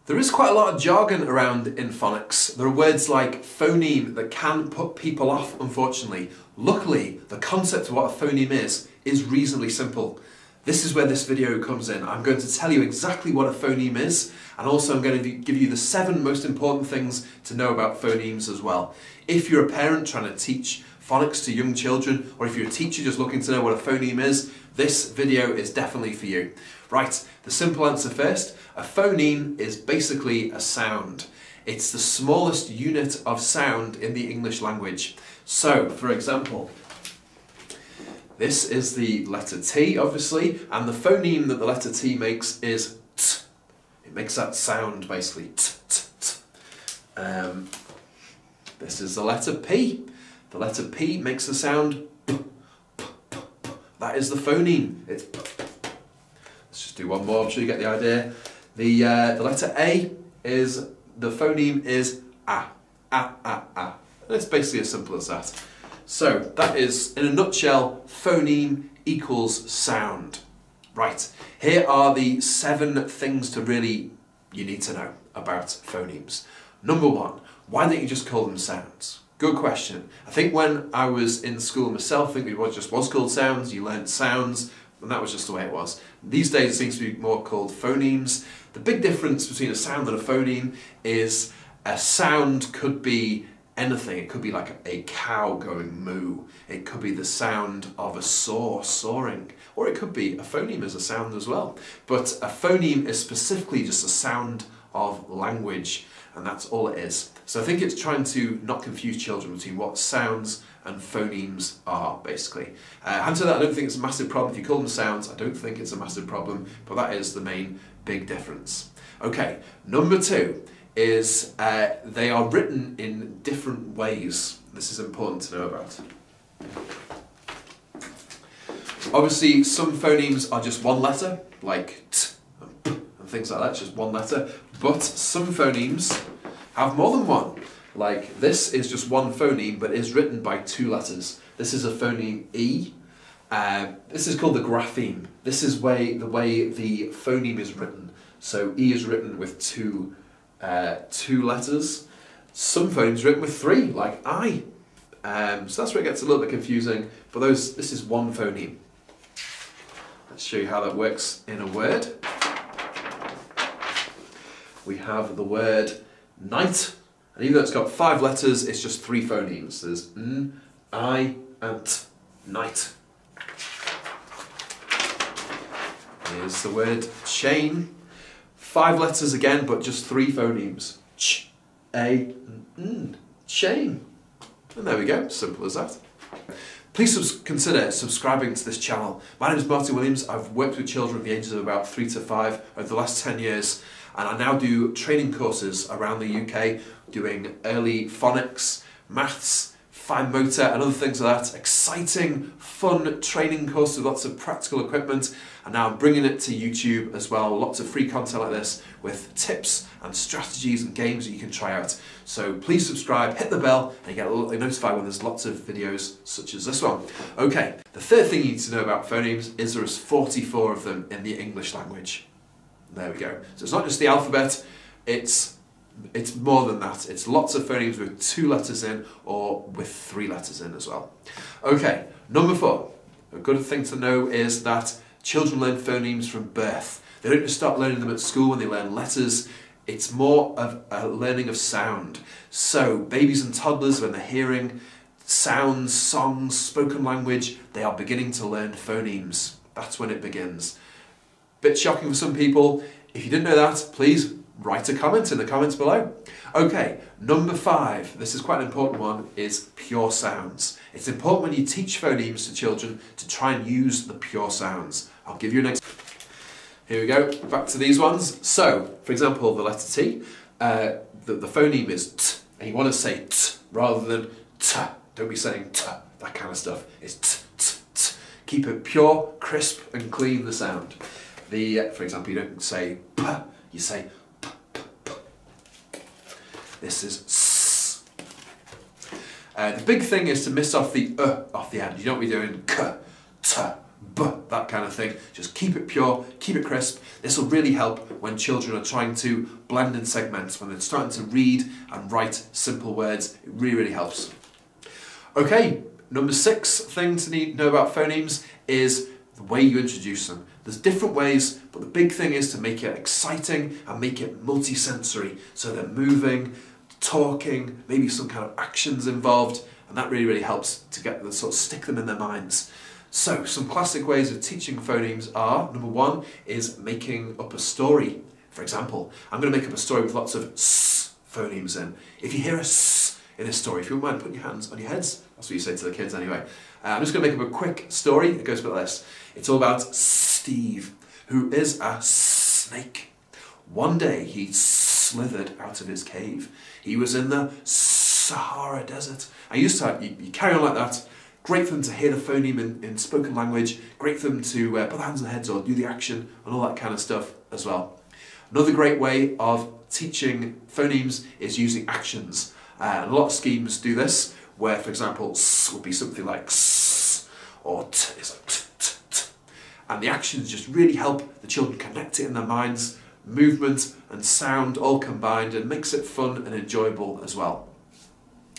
There is quite a lot of jargon around in phonics. There are words like phoneme that can put people off, unfortunately. Luckily, the concept of what a phoneme is reasonably simple. This is where this video comes in. I'm going to tell you exactly what a phoneme is, and also I'm going to give you the 7 most important things to know about phonemes as well. If you're a parent trying to teach phonics to young children, or if you're a teacher just looking to know what a phoneme is, this video is definitely for you. Right, the simple answer first. A phoneme is basically a sound. It's the smallest unit of sound in the English language. So, for example, this is the letter T, obviously, and the phoneme that the letter T makes is T. It makes that sound, basically. T, T, T. This is the letter P. The letter P makes the sound P, P, P, P. That is the phoneme. It's P. Let's just do one more, I'm sure you get the idea. The letter A is, the phoneme is A. A, A, A. And it's basically as simple as that. So, that is, in a nutshell, phoneme equals sound. Right, here are the 7 things you need to know about phonemes. Number 1, why don't you just call them sounds? Good question. I think when I was in school myself, I think it was called sounds, you learned sounds, and that was just the way it was. These days it seems to be more called phonemes. The big difference between a sound and a phoneme is a sound could be anything. It could be like a cow going moo. It could be the sound of a saw sawing. Or it could be a phoneme as a sound as well. But a phoneme is specifically just a sound of language, and that's all it is. So I think it's trying to not confuse children between what sounds and phonemes are, basically. And so that I don't think it's a massive problem. If you call them sounds, I don't think it's a massive problem, but that is the main big difference. Okay, number 2 is they are written in different ways. This is important to know about. Obviously, some phonemes are just one letter, like T and P and things like that, it's just one letter. But some phonemes have more than one. Like this is just one phoneme, but is written by 2 letters. This is a phoneme E. This is called the grapheme. This is the way the phoneme is written. So E is written with 2 letters. Some phonemes are written with 3, like I. So that's where it gets a little bit confusing. But this is one phoneme. Let's show you how that works in a word. We have the word night, and even though it's got 5 letters, it's just 3 phonemes. There's N, I, and T, night. Here's the word chain. 5 letters again, but just 3 phonemes. Ch, A, and N, chain. And there we go, simple as that. Please consider subscribing to this channel. My name is Martin Williams. I've worked with children at the ages of about 3 to 5 over the last 10 years, and I now do training courses around the UK, doing early phonics, maths, fine motor and other things like that. Exciting, fun training course with lots of practical equipment, and now I'm bringing it to YouTube as well. Lots of free content like this with tips and strategies and games that you can try out. So please subscribe, hit the bell, and you get notified when there's lots of videos such as this one. Okay, the 3rd thing you need to know about phonemes is there is 44 of them in the English language. There we go. So it's not just the alphabet, it's more than that. It's lots of phonemes with 2 letters in or with 3 letters in as well. Okay, number 4. A good thing to know is that children learn phonemes from birth. They don't just start learning them at school when they learn letters. It's more of a learning of sound. So babies and toddlers, when they're hearing sounds, songs, spoken language, they are beginning to learn phonemes. That's when it begins. Bit shocking for some people. If you didn't know that, please write a comment in the comments below. Okay, number 5, this is quite an important one, is pure sounds. It's important when you teach phonemes to children to try and use the pure sounds. I'll give you an example. Here we go, back to these ones. So, for example, the letter T, the phoneme is T, and you want to say T rather than T. Don't be saying T, that kind of stuff. It's T, T, T. Keep it pure, crisp, and clean, the sound. For example, you don't say P, you say P, P, P. This is S. The big thing is to miss off the off the end. You don't be doing K, T, b, that kind of thing. Just keep it pure, keep it crisp. This will really help when children are trying to blend in segments, when they're starting to read and write simple words. It really, really helps. Okay, number 6 thing to know about phonemes is the way you introduce them. There's different ways, but the big thing is to make it exciting and make it multisensory. So they're moving, talking, maybe some kind of actions involved, and that really, really helps to get them, sort of stick them in their minds. So some classic ways of teaching phonemes are, number 1 is making up a story. For example, I'm going to make up a story with lots of s phonemes in. If you hear a s in a story, if you wouldn't mind putting your hands on your heads, that's what you say to the kids anyway. I'm just going to make up a quick story. It goes a bit like this. It's all about Steve, who is a snake. One day he slithered out of his cave. He was in the Sahara Desert. I used to, you carry on like that. Great for them to hear the phoneme in spoken language. Great for them to put their hands on their heads or do the action and all that kind of stuff as well. Another great way of teaching phonemes is using actions. A lot of schemes do this, where, for example, s would be something like s, or t is like t, t, t. And the actions just really help the children connect it in their minds. Movement and sound all combined, and makes it fun and enjoyable as well.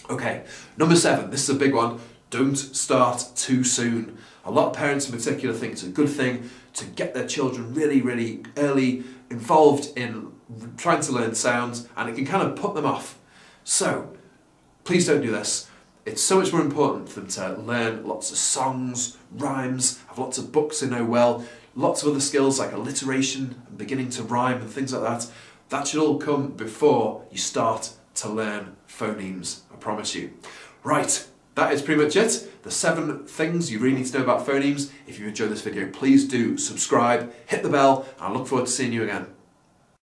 Okay, number 7, this is a big one. Don't start too soon. A lot of parents in particular think it's a good thing to get their children really, really early involved in trying to learn sounds, and it can kind of put them off. So, please don't do this. It's so much more important for them to learn lots of songs, rhymes, have lots of books they know well, lots of other skills like alliteration and beginning to rhyme and things like that. That should all come before you start to learn phonemes, I promise you. Right, that is pretty much it. The 7 things you really need to know about phonemes. If you enjoyed this video, please do subscribe, hit the bell, and I look forward to seeing you again.